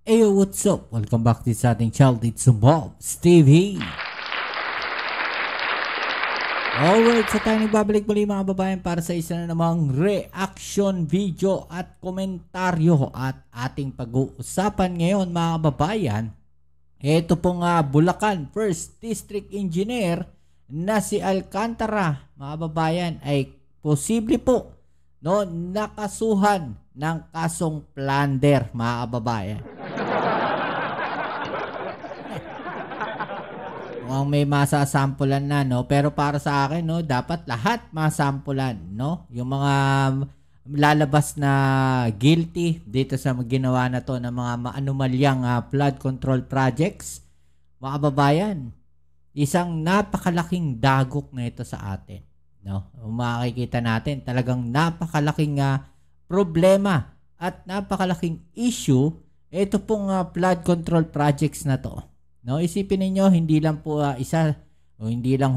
Ayo, what's up? Welcome back to sa ating child. It's Bob Stevie. Alright, sa tayo nagbabalik muli mga babayan para sa isa na namang reaction video at komentaryo at ating pag-uusapan ngayon mga babayan. Ito pong Bulacan 1st District Engineer na si Alcantara mga babayan ay posible po nakasuhan ng kasong plunder mga kababayan. Mukhang may masasampulan na pero para sa akin dapat lahat masampulan yung mga lalabas na guilty dito sa ginawa na to ng mga maanumalyang flood control projects mga kababayan. Isang napakalaking dagok na ito sa atin. Makikita natin talagang napakalaking problema at napakalaking issue ito pong flood control projects na to. Isipin niyo hindi lang po hindi lang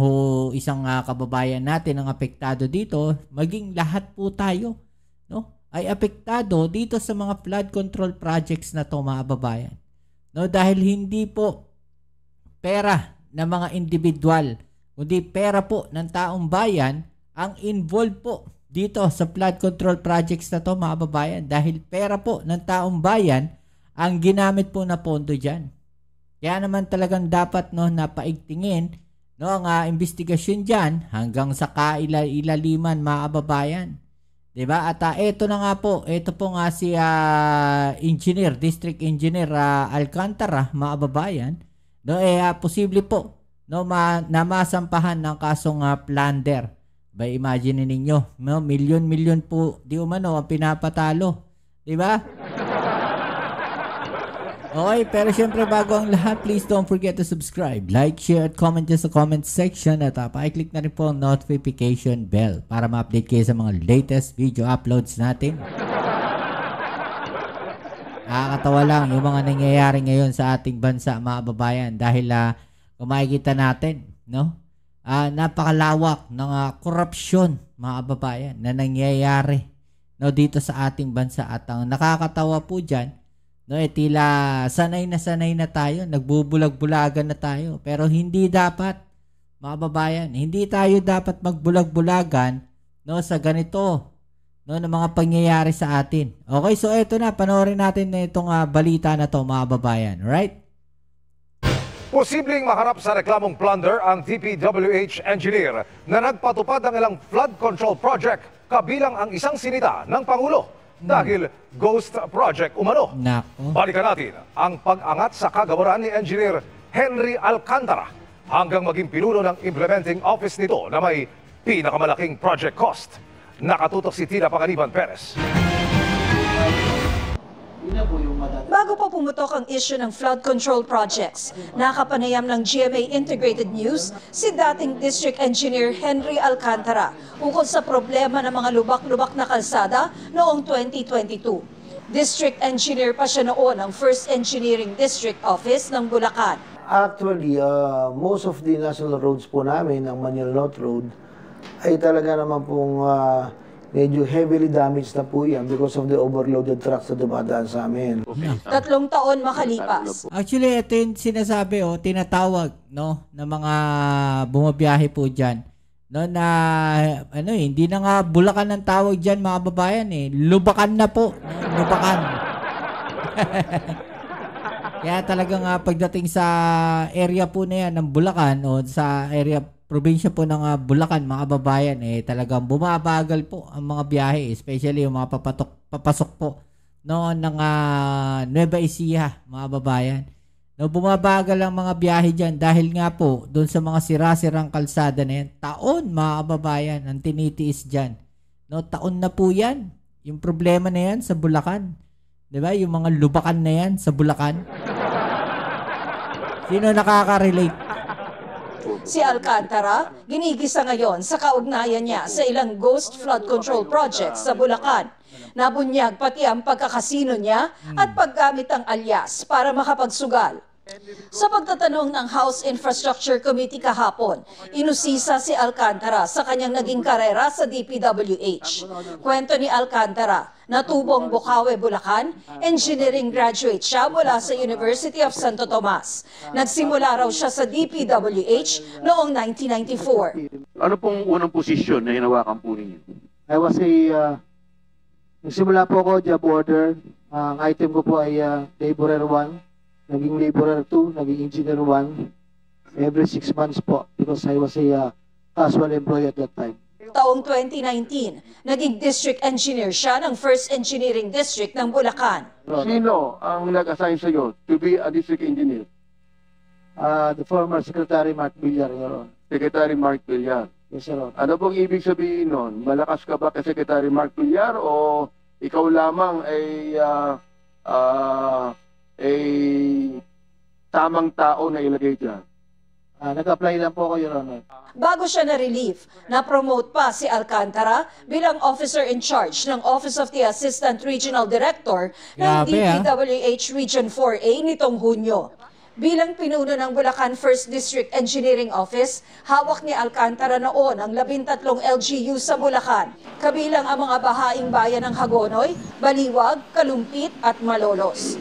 isang kababayan natin ang apektado dito, maging lahat po tayo ay apektado dito sa mga flood control projects na to mga kababayan. Dahil hindi po pera ng mga individual, kundi pera po ng taong bayan ang involved po dito sa flood control projects na to mga kababayan, dahil pera po ng taong bayan ang ginamit po na pondo dyan. Kaya naman talagang dapat napaigtingin ang investigasyon dyan hanggang sa kailaliman mga kababayan. Diba? At ito na nga po, ito po nga si District Engineer Alcantara mga kababayan, posible po na masampahan ng kasong plunder. Imagine ninyo, milyon-milyon po di umano ang pinapatalo. Diba? Okay, pero syempre bago ang lahat, please don't forget to subscribe, like, share, at comment dyan sa comment section at pa-click na rin po ang notification bell para ma-update kayo sa mga latest video uploads natin. Nakakatawa lang yung mga nangyayari ngayon sa ating bansa mga babayan dahil kung makikita natin, napakalawak ng korupsyon mga babayan na nangyayari dito sa ating bansa at ang nakakatawa po dyan, tila sanay na tayo, nagbubulag-bulagan na tayo. Pero hindi dapat, mga babayan, hindi tayo dapat magbulag-bulagan sa ganito ng mga pangyayari sa atin. Okay, so eto na, panoorin natin na itong balita na to mga babayan, right? Posibleng maharap sa reklamong plunder ang DPWH engineer na nagpatupad ng ilang flood control project kabilang ang isang sinita ng Pangulo. Dahil ghost project umano. Balikan natin ang pag-angat sa kagawaran ni Engineer Henry Alcantara hanggang maging pinuno ng implementing office nito na may pinakamalaking project cost. Nakatutok si Tina Panganiban Perez. Bago pa pumutok ang issue ng flood control projects, nakapanayam ng GMA Integrated News si dating District Engineer Henry Alcantara ukol sa problema ng mga lubak-lubak na kalsada noong 2022. District Engineer pa siya noon ng 1st Engineering District Office ng Bulacan. Actually, most of the national roads po namin, ang Manila North Road, ay talaga naman pong medyo heavily damaged na po yan because of the overloaded trucks na dumadaan sa amin. 3 taon makalipas. Actually, ito yung sinasabi, tinatawag, na mga bumabiyahe po dyan. Na, hindi na nga Bulacan ang tawag dyan, mga babayan, Lubakan na po. Lubakan. Kaya talagang pagdating sa area po na yan ng Bulacan o sa area probinsya po ng Bulacan, mga babayan, talagang bumabagal po ang mga biyahe, especially yung mga papasok po ng Nueva Ecija, mga babayan. Bumabagal ang mga biyahe dyan dahil nga po doon sa mga sira-sirang kalsada na yan. Taon, mga babayan, ang tinitiis dyan. Taon na po yan. Yung problema na yan sa Bulacan. Diba? Yung mga lubakan na yan sa Bulacan. Sino nakaka-relate? Si Alcantara, ginigisa ngayon sa kaugnayan niya sa ilang ghost flood control projects sa Bulacan. Nabunyag pati ang pagkakasino niya at paggamit ng alias para makapagsugal. Sa pagtatanong ng House Infrastructure Committee kahapon, inusisa si Alcantara sa kanyang naging karera sa DPWH. Kwento ni Alcantara, natubong Bukawe, Bulacan, engineering graduate siya mula sa University of Santo Tomas. Nagsimula raw siya sa DPWH noong 1994. Ano pong unang posisyon na hinawakan po ninyo? I was nagsimula po ako job order. Ang item ko po ay laborer 1. Naging laborer 2, naging engineer 1 every 6 months po because I was a casual employee at that time. Taong 2019, naging district engineer siya ng 1st Engineering District ng Bulacan. Sino ang nag-assign sa iyo to be a district engineer? The former Secretary Mark Villar, Your Honor. Secretary Mark Villar. Yes, Your Honor. Ano pong ibig sabihin nun? Malakas ka ba kay Secretary Mark Villar o ikaw lamang ay tamang tao na ilagay dyan? Nag-apply lang po ako, Your Honor. Bago siya na-relieve, na-promote pa si Alcantara bilang officer in charge ng Office of the Assistant Regional Director ng DPWH Region 4A nitong Hunyo. Bilang pinuno ng Bulacan 1st District Engineering Office, hawak ni Alcantara noon ang 13 LGU sa Bulacan, kabilang ang mga bahaing bayan ng Hagonoy, Baliwag, Kalumpit at Malolos.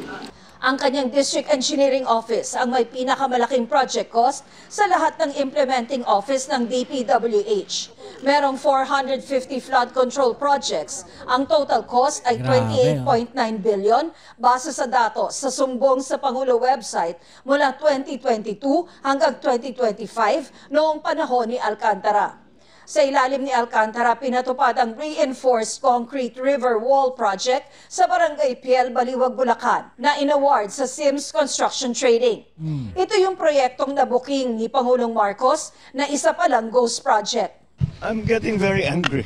Ang kanyang District Engineering Office ang may pinakamalaking project cost sa lahat ng implementing office ng DPWH. Merong 450 flood control projects. Ang total cost ay 28.9 billion base sa datos sa sumbong sa Pangulo website mula 2022 hanggang 2025 noong panahon ni Alcantara. Sa ilalim ni Alcantara, pinatupad ang Reinforced Concrete River Wall Project sa Barangay Piel, Baliwag, Bulacan na inaward sa Sims Construction Trading. Ito yung proyektong nabuking ni Pangulong Marcos na isa palang ghost project. I'm getting very angry.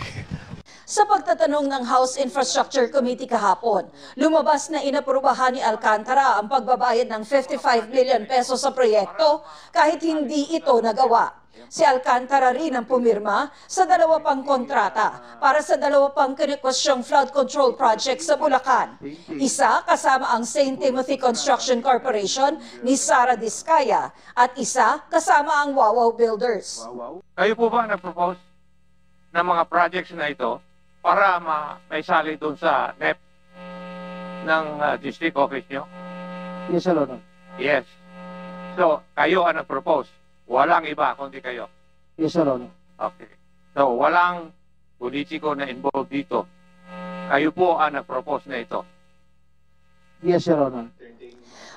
Sa pagtatanong ng House Infrastructure Committee kahapon, lumabas na inaprubahan ni Alcantara ang pagbabayad ng 55 million pesos sa proyekto kahit hindi ito nagawa. Si Alcantara rin ang pumirma sa 2 pang kontrata para sa 2 pang kinikwestyong flood control project sa Bulacan. Isa kasama ang St. Timothy Construction Corporation ni Sara Diskaya at isa kasama ang Wawaw Builders. Kayo po ba nag-propose ng mga projects na ito para maisali doon sa NEP ng district office nyo? Yes, Your Honor. Yes. So, kayo ang nag-propose. Walang iba kundi kayo. Yes, Your Honor. Okay. So, walang politiko na involved dito. Kayo po ang nag-propose na ito. Yes, Your Honor.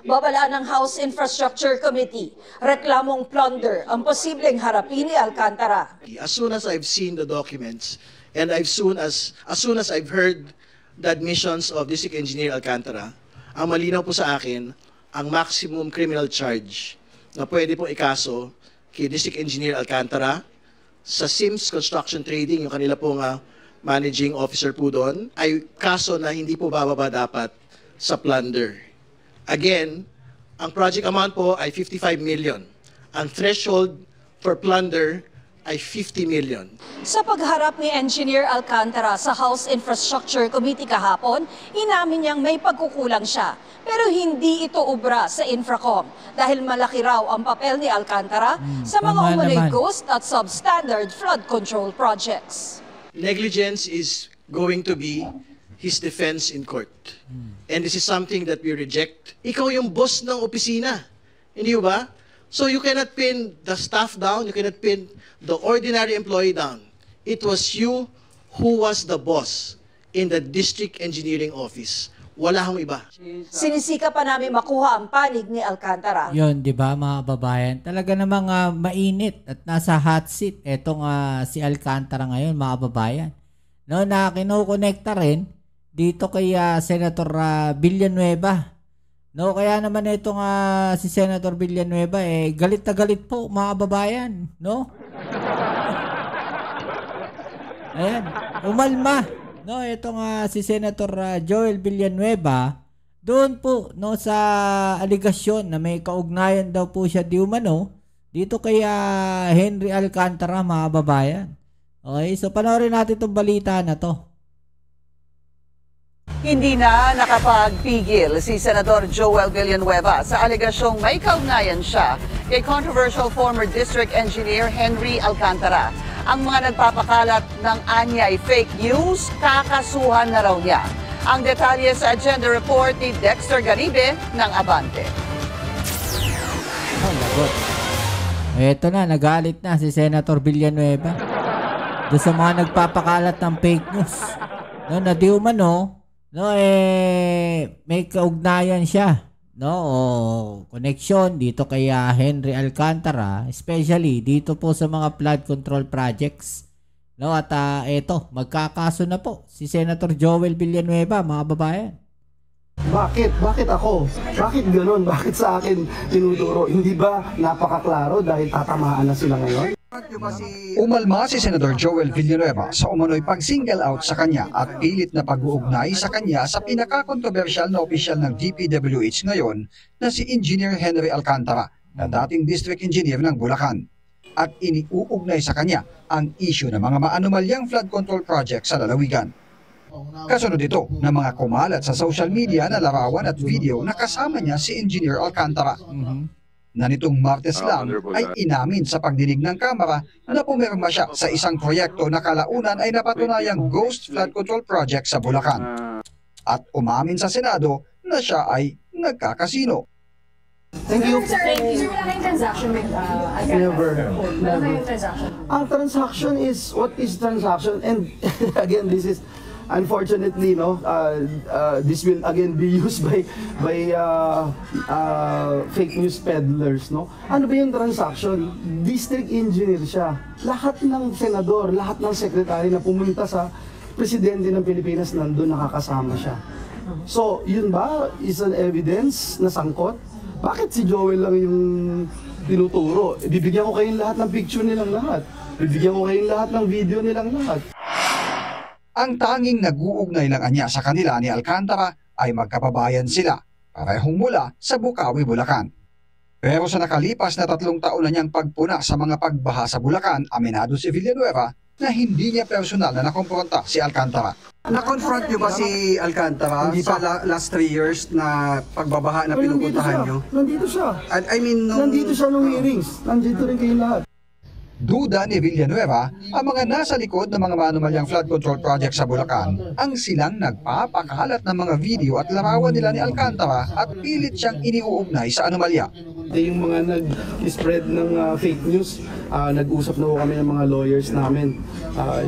Babala ng House Infrastructure Committee, reklamong plunder ang posibleng harapin ni Alcantara. As soon as I've seen the documents and as soon as I've heard the admissions of District Engineer Alcantara, ang malinaw po sa akin ang maximum criminal charge na pwede po ikaso kay District Engineer Alcantara sa Sims Construction Trading, yung kanila pong managing officer po doon, ay kaso na hindi po bababa dapat sa plunder. Again, ang project amount po ay 55 million. Ang threshold for plunder ay 50 million. Sa pagharap ni Engineer Alcantara sa House Infrastructure Committee kahapon, inamin niyang may pagkukulang siya. Pero hindi ito ubra sa Infracom dahil malaki raw ang papel ni Alcantara sa mga umunoy ghost at substandard flood control projects. Negligence is going to be his defense in court. And this is something that we reject. Ikaw yung boss ng opisina. Hindi ba? So you cannot pin the staff down, you cannot pin the ordinary employee down. It was you who was the boss in the district engineering office. Wala hong iba. Sinisika pa namin makuha ang panig ni Alcantara. Yun, di ba mga babayan? Talaga namang mainit at nasa hot seat. Etong si Alcantara ngayon, mga babayan. No, na kinukonekta rin dito kay Senator Villanueva. No, kaya naman itong si Senator Villanueva galit na galit po mga babayan, no? Ayan, umalma. No, itong si Senator Joel Villanueva doon po no sa aligasyon na may kaugnayan daw po siya di umano dito kay Henry Alcantara mga babayan. Okay, so panoorin natin itong balita na to. Hindi na nakapagpigil si Senador Joel Villanueva sa alegasyong may kaugnayan siya kay controversial former district engineer Henry Alcantara. Ang mga nagpapakalat ng anyay fake news, kakasuhan na raw niya. Ang detalye sa agenda report ni Dexter Garibe ng Abante. Oh, lagot. Eto na, nagalit na si Senator Villanueva doon sa mga nagpapakalat ng fake news. No, na di umano, no, may kaugnayan siya, no, o connection dito kay Henry Alcantara, especially dito po sa mga flood control projects, no, at eto, magkakaso na po si Senator Joel Villanueva, mga babayan. Bakit ako? Bakit ganun? Bakit sa akin tinuturo? Hindi ba napakaklaro dahil tatamaan na sila ngayon? Umalma si Senador Joel Villanueva sa umano'y pag-single out sa kanya at pilit na pag-uugnay sa kanya sa pinaka-kontrobersyal na opisyal ng DPWH ngayon na si Engineer Henry Alcantara, na dating district engineer ng Bulacan. At iniuugnay sa kanya ang issue ng mga maanumalyang flood control project sa lalawigan. Kasunod ito ng mga kumalat sa social media na larawan at video na kasama niya si Engineer Alcantara. Na nitong Martes lang ay inamin sa pagdinig ng Kamara na pumirma siya sa isang proyekto na kalaunan ay napatunayang ghost flood control project sa Bulacan. At umamin sa Senado na siya ay nagkakasino. Thank you. Sir, wala kayong transaction with Never. Wala kayong transaction? Ang transaction is, what is transaction? And again, this is, unfortunately, no, this will again be used by fake news peddlers, no. Ano ba yung transaction? District engineer siya. Lahat ng senador, lahat ng sekretary na pumunta sa presidente ng Pilipinas nandun, nakakasama siya. So, yun ba is an evidence na sangkot? Bakit si Joel lang yung tinuturo? Bibigyan ko kayong lahat ng picture nilang lahat. Bibigyan ko kayong lahat ng video nilang lahat. Ang tanging nag-uugnay lang anya sa kanila ni Alcantara ay magkababayan sila, parehong mula sa Bukawi, Bulacan. Pero sa nakalipas na 3 taon na niyang pagpuna sa mga pagbaha sa Bulacan, aminado si Villanueva na hindi niya personal na nakompronta si Alcantara. Na-confront niyo ba si Alcantara sa last 3 years na pagbabaha na pinupuntahan niyo? Nandito siya. I mean, nandito siya nung hearings. Nandito rin kayo lahat. Duda ni Villanueva, ang mga nasa likod ng mga maanumalyang flood control project sa Bulacan ang silang nagpapakalat ng mga video at larawan nila ni Alcantara at pilit siyang iniuugnay sa anomalya. Yung mga nag-spread ng fake news, nag-usap na kami ng mga lawyers namin.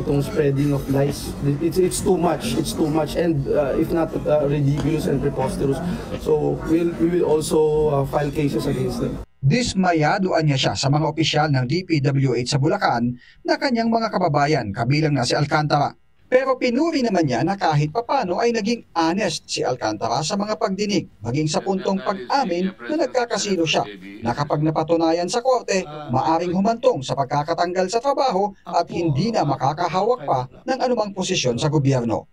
Itong spreading of lies, it's too much. It's too much, and if not ridiculous and preposterous. So we will also file cases against them. Dismayadoan niya siya sa mga opisyal ng DPWH sa Bulacan na kanyang mga kababayan, kabilang na si Alcantara. Pero pinuri naman niya na kahit papano ay naging honest si Alcantara sa mga pagdinig, maging sa puntong pag-amin na nagkakasino siya, na kapag napatunayan sa korte, maaring humantong sa pagkakatanggal sa trabaho at hindi na makakahawak pa ng anumang posisyon sa gobyerno.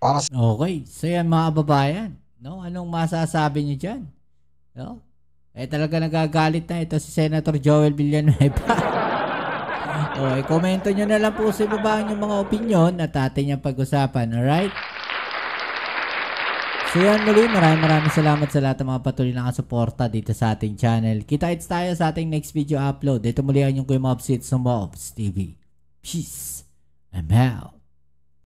Okay, so yan mga kababayan, no? Anong masasabi niyo dyan? No? Talaga nagagalit na ito si Senator Joel Villanueva. Komento nyo na lang po sa ibaba yung mga opinion at atin yung pag-usapan. Alright? So yan muli, maraming salamat sa lahat ng mga patuloy na kasuporta dito sa ating channel. Kita-its tayo sa ating next video upload. Dito muli ang yung Kuya Mobs, it's Mobs TV. Peace. I'm out.